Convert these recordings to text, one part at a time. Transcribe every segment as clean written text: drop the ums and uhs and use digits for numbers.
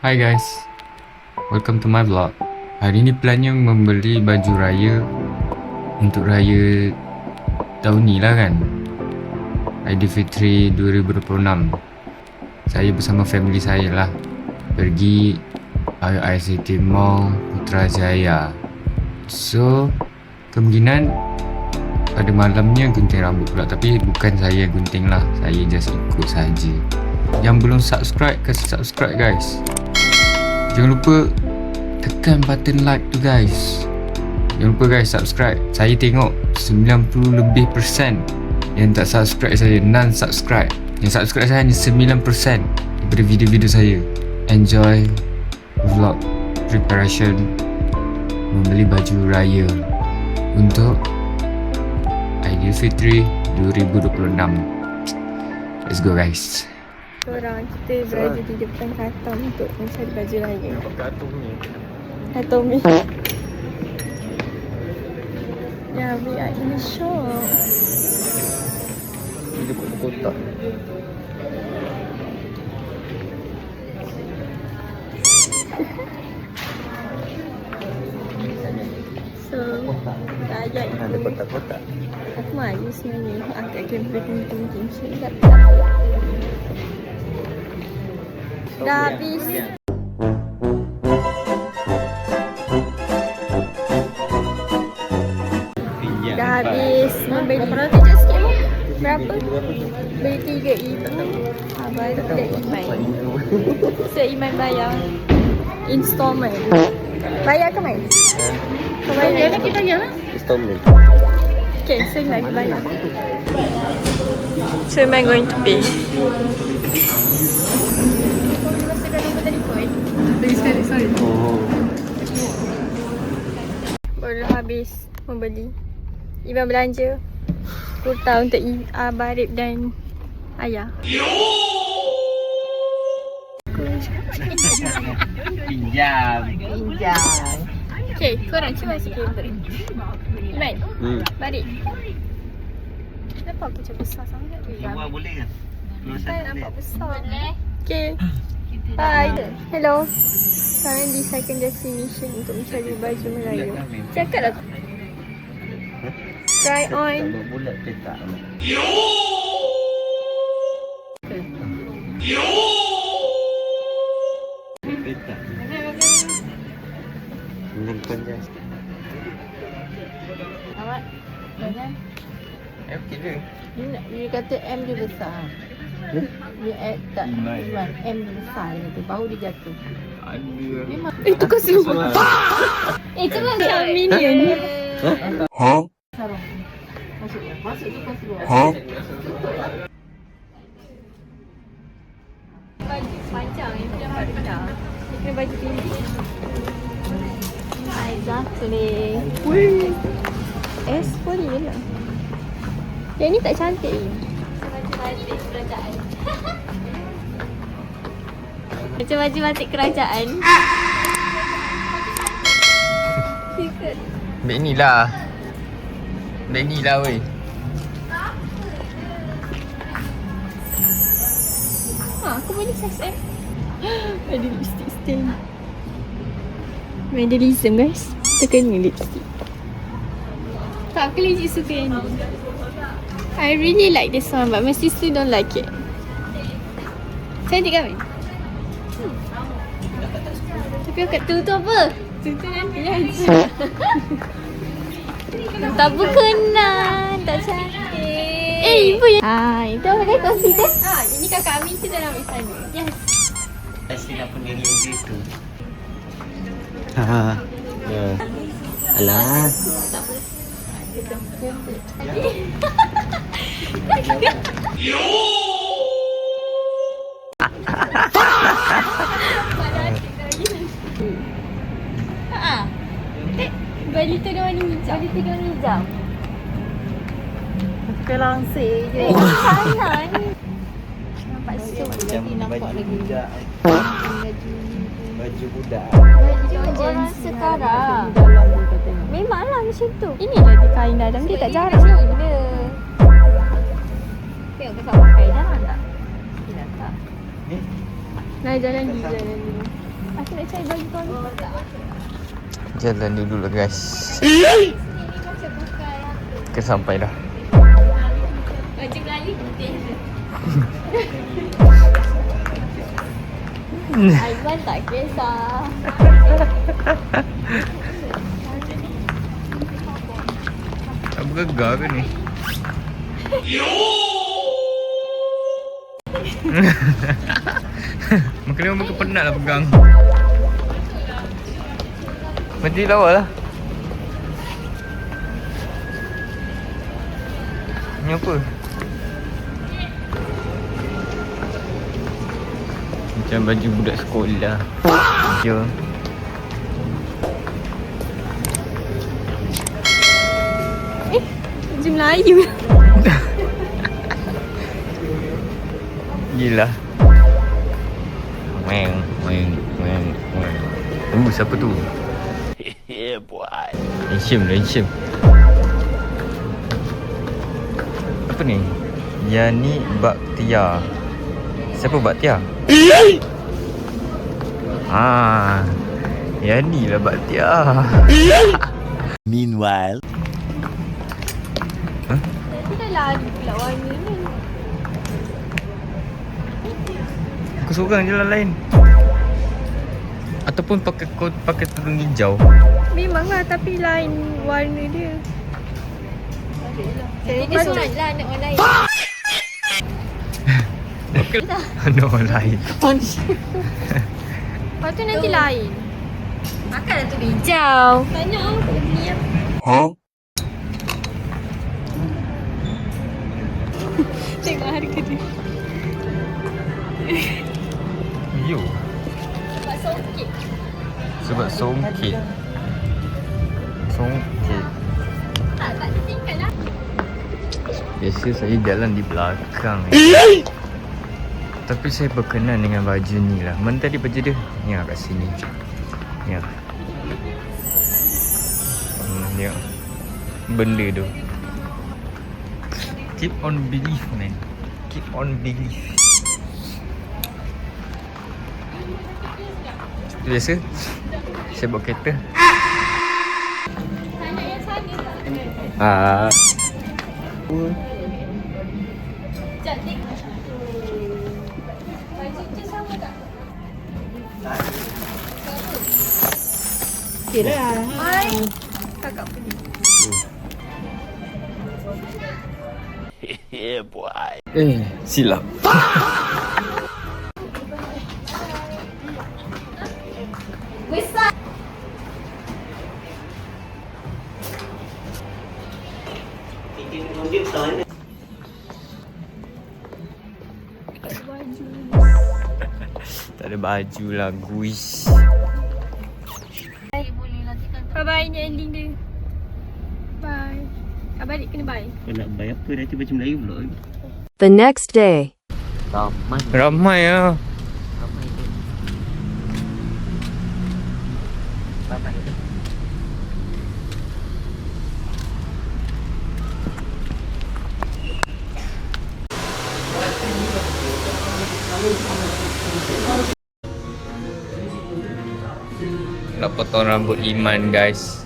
Hi guys, welcome to my vlog. Hari ni plannya membeli baju raya untuk raya tahun ni lah kan, Aidilfitri 2026. Saya bersama family saya lah pergi ICT Mall Putrajaya. So kemungkinan pada malamnya gunting rambut pula, tapi bukan saya gunting lah, saya just ikut saja. Yang belum subscribe, kasih subscribe guys. Jangan lupa tekan button like tu guys. Jangan lupa guys subscribe. Saya tengok 90% lebih yang tak subscribe saya, non-subscribe. Yang subscribe saya hanya 9% daripada video-video saya. Enjoy vlog preparation membeli baju raya untuk Aidilfitri 2026. Let's go guys. Korang kita berada di depan Katom untuk mencari baju raya. Katom ni. Yeah, we are in the shop. Dia buat kotak. So, tak ajak itu. Ada kotak-kotak. Aku malu sebenarnya. Angkat kamera tinggi-tinggi. Sedap. Dah habis. Dah habis membeli. Kalau kejap sikit pun. Berapa? Beli 3 betul. Baru tak Iman. So Iman bayar installment. Bayar ke main? Kau bayar lagi bayar lah. Installment. Okay, so Iman bayar. So Iman going to pay. Sorry. Baru habis membeli. Iban belanja kurta untuk Barib dan ayah. Pinjam. Okay, korang cuba sikit. Iman, Barib. Kenapa aku macam besar sangat? Semua boleh ke? Saya nampak besar. Okay. Bye. Hello. Sekarang di second destination untuk mencari baju Melayu. Cakap lah. Try on. Bulat petak. Petak. Ini panjang. Awak jangan. Okey je. Dia kata M dia besar. Dia tak Iman. M dia besar dia kata. Bahu dia jatuh. Ada. Memang. Itu kau semua. Cuba macam minion. Sarung. Masuk tu kau keluar. Baju panjang itu yang paling dah. Kena baju tinggi. Exactly. Wih. S4 ni lah. Yang ni tak cantik. Baju batik kerajaan. Macam baju batik kerajaan. Beg ni lah. Beg ni lah weh. Aku beli size M. Ada lipstick stain. Vandalism guys. Terkena lipstick. Tak, aku legit suka yang ni. I really like this one but my sister don't like it. Cantik kan? Tapi akak tu apa? Tu nanti aja. Tak berkenan, tak cantik. Ibu ya. Itu apa dia consider? Ini kakak Amin tu dalam sana. Yes. Asyik nak pendiri gitu. Ya. Alah. Baju tu dia warna hijau. Baju tu dia warna hijau. Kita langsir je. Sana ni. Nampak Macam siap. lagi nampak baju lagi. budak. Baju Baju budak. Baju orang sekarang. dalam dia kata tengok. Memanglah macam tu. Ini dah di kain dalam dia tak jarang. Bila. Tengok kakak pakai dalam tak? Tidak tak. Ni Nah, jalan dulu, jalan dulu. Aku nak cari baju kau. Jalan dulu lah guys. Kita sampai dah. Baju Melayu penting. Aiman tak kisah. Apa gegar ke ni? Makan makan penat lah pegang. Mesti lawa lah. Ni apa? Macam baju budak sekolah. Jom. Baju Melayu. Gila. Meng. Siapa tu? Yeah, boy. Hisham. Apa ni? Yani Baktia. Siapa Baktia? Yani lah Baktia. Meanwhile. Nanti dah lari pula warna ni. Aku seorang je lah lain. Ataupun pakai tudung hijau. Memang lah tapi lain warna dia. Dia seorang je lah anak orang lain. Ada orang lain. Lepas tu nanti lain. Makanlah tu hijau. Tanya aku tak beli apa. Huh? Tengok harga dia. Yo. Sebab songkit. Sebab songkit. Tak tertinggal lah. Biasa saya jalan di belakang. Tapi saya berkenan dengan baju ni lah. Mana tadi baju dia? Ni lah kat sini. Ni lah. Tengok. Benda tu. Keep on believe, man. Keep on believe. Biasa saya bawa kereta. Tanya yang sana tak? Cantik. Baju je sama tak? Kira lah. Hai. Kakak pergi. Yeah, boy. Silap. Besar. Tak ada baju lah, guys. Bye-bye, ni ending dia. Bye. Balik kena bye. Kau nak bayar apa nanti macam Melayu pula lagi. The next day. Ramai lah. Nak potong rambut Iman, guys.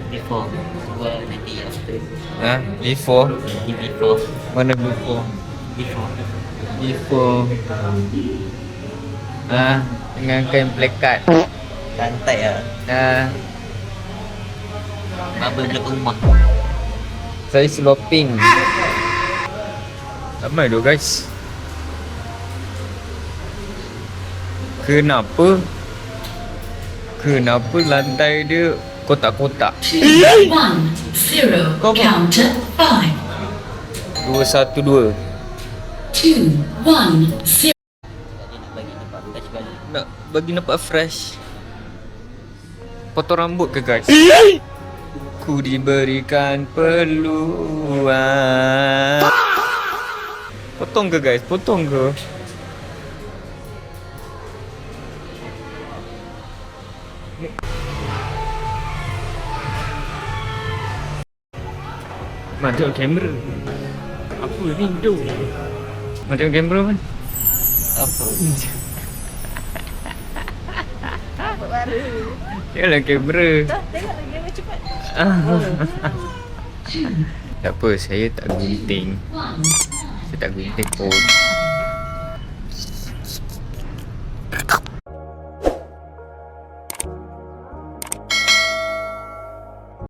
Before. Nanti after. Before? Before. Mana before? Before. Dengan kain plekat. Santai lah. Bubble belakang rumah. Saya sloping. Ramai tu, guys. Kenapa lantai dia kotak-kotak? 2, 1, 0, Kau apa? counter 5, 2, 1, 2. 2, 1, 0. Nak bagi nampak fresh. Potong rambut ke, guys? Ku diberikan peluang. Potong ke, guys? Potong ke? Tengok kamera. Apa ni tu? Tengok kamera kan? Apa? Tengoklah kamera. Tengok lagi yang cepat. Tak apa, saya tak gunting. Saya tak gunting pun.